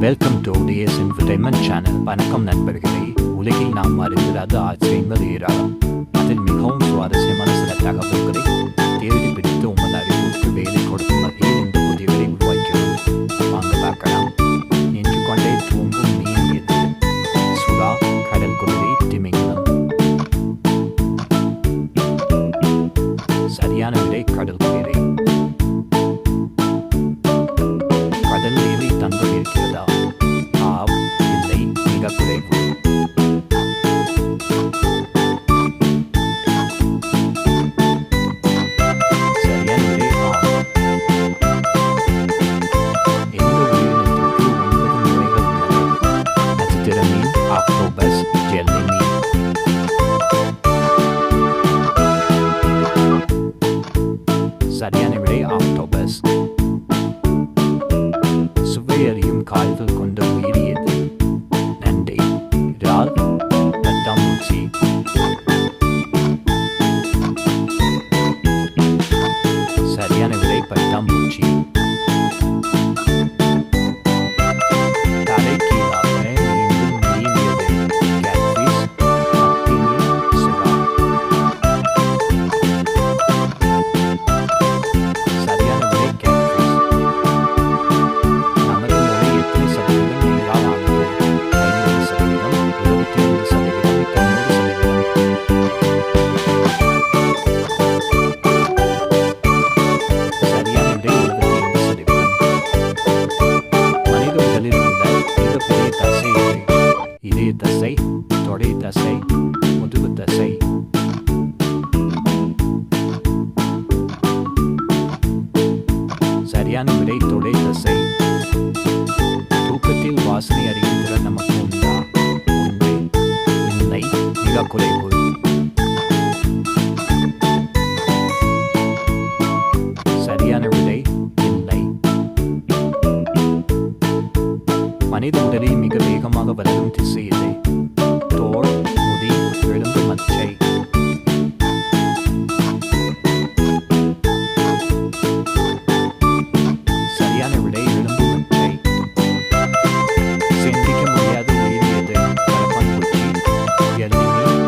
Welcome to DS entertainment channel. வணக்கம் நண்பர்களே. உலகில் நாம் அறிந்திராத ஆச்சரியங்கள் ஏராளம். அதில் மிகவும் சுவாரஸ்யமான சில தகவல்களை தேடி பிடித்து உங்கள் அறிவுக்கு வேலை கொடுக்கும் வகையில் இந்த புதியவரை உருவாக்கிறோம். வாங்க பார்க்கலாம். நின்று கொண்டே தூங்கும் மீன் எது? சுறா, கடல் குதிரை, திமிங்கலம். சரியான விடை கடல் குதிரை. கடல் நீரில் தங்கம் இருக்கிறதா? ஆம், இல்லை, மிக குறைவு. சரியான விடை ஆம். எந்த உயிரினத்திற்கு 9 முனைகள் உள்ளன? நட்சத்திர மீன், ஆக்டோபஸ், ஜெல்லி மீன். சரியான விடை ஆக்டோபஸ். சுவையறியும் கால்கள் கொண்ட உயிரி எது? நண்டை, இறால், பட்டாம்பூச்சி. சரியான விடை பட்டாம்பூச்சி. தலைக்கீழாக நீந்தும் மீன் எது? கேட்ஃபிஷ், மத்தி மீன், சுறா. சரியான விடை கேட்ஃபிஷ். நமது மொழி எத்தனை சதவீதம் நீரால் ஆனது? 50%, 25%, 90%. சரியான விடை 75%. மனித உடலில் உள்ள மிகப்பெரிய தசை எது? இதய தசை, தொடை தசை, முதுகு தசை. சரியான விடை தொடை தசை. தூக்கத்தில் வாசனை அறியும் திறன் நமக்கு உண்டா? உண்டு, இல்லை, மிக குறைவு. சரியான விடை இல்லை. மனித உடலில் மிக வேகமாக வளரும் திசு எது? தோல், முடி, எலும்பு, மச்சை. சரியான விடை எலும்பு, மச்சை. சிந்திக்க முடியாத உயிரி எது? கரப்பான்பூச்சி, ஜெல்லி மீன்,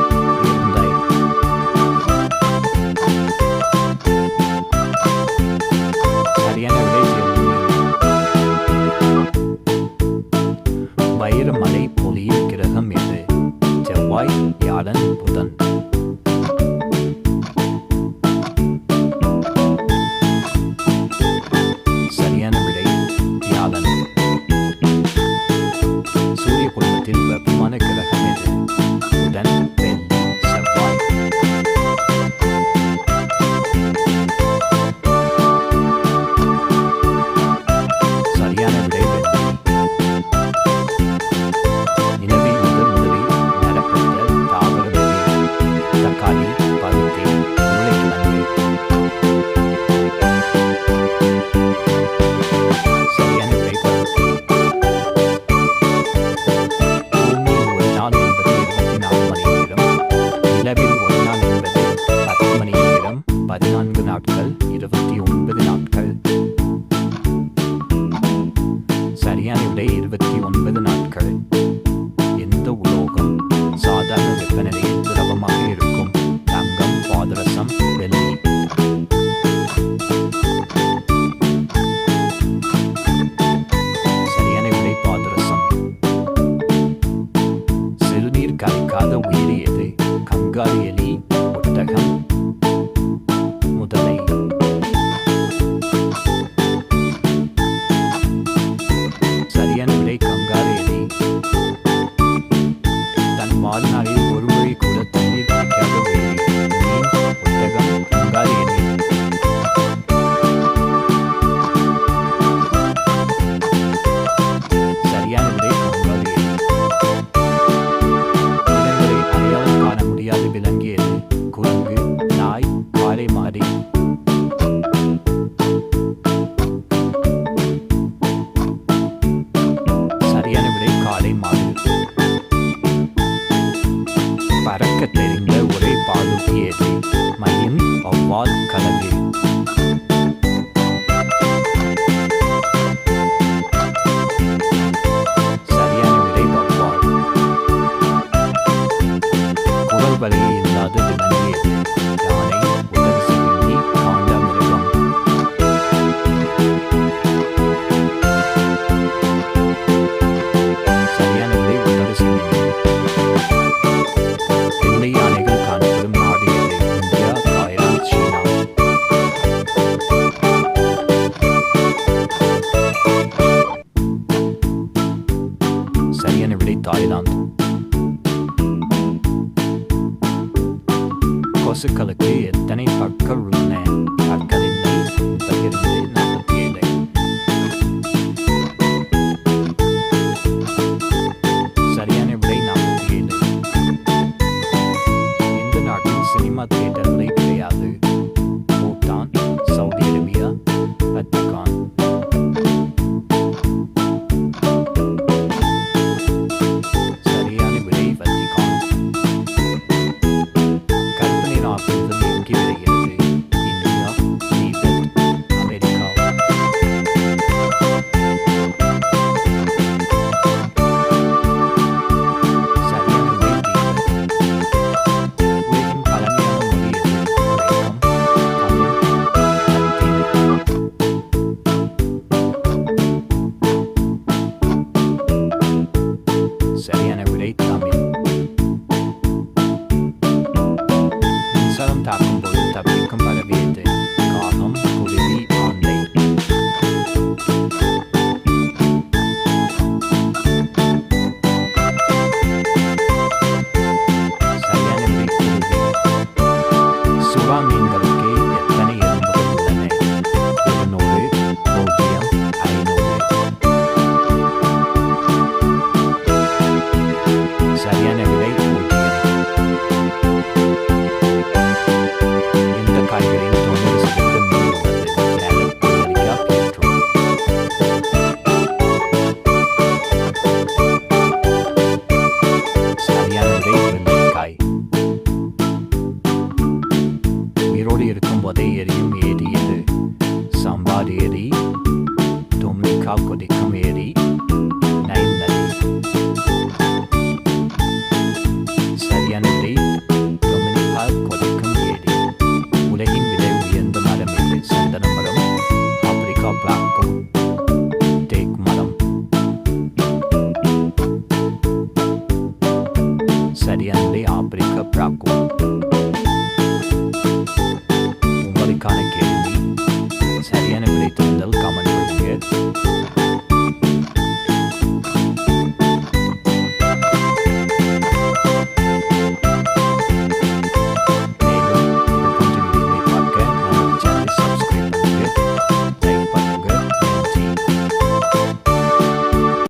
கொசுக்களுக்கு எத்தனை பற்கள் உள்ளன? பற்கள் இல்லை. பகிர்ந்து 47. சரியான விடை 47. இந்த நாட்டில் சினிமா தியேட்டர்களை கிடையாது. Bhutan, Saudi Arabia, Vatican. சரியான விடை வத்திக்கான். கருப்பு நிற ஆப்பிள்கள் எங்கே விளைகிறது? India, Tibet, America. சரியான விடை திபெத். உலகின் பழமையான மொழி எது? கிரேக்கம், தமிழ், லத்தீன். சரியான விடை தமிழ். மின்சாரம் தாக்கும்போது தப்பிக்கும் பறவை எது? காகம், குருவி, ஆந்தை. சரியான விடை குருவி. சுறா மீன்களுக்கு எத்தனை எலும்புகள் உள்ளன? 200, 0, 500. சரியான விடை 0. இந்த காய்கறியில் 90% நீர் உள்ளது. கேரட், கத்திரிக்காய், பீட்ரூட். சரியான விடை வெள்ளரிக்காய். உயிரோடு இருக்கும் போதே எரியும் ஏரி எது? சாம்பார் ஏரி, டொமினிகா கொதிக்கும் ஏரி,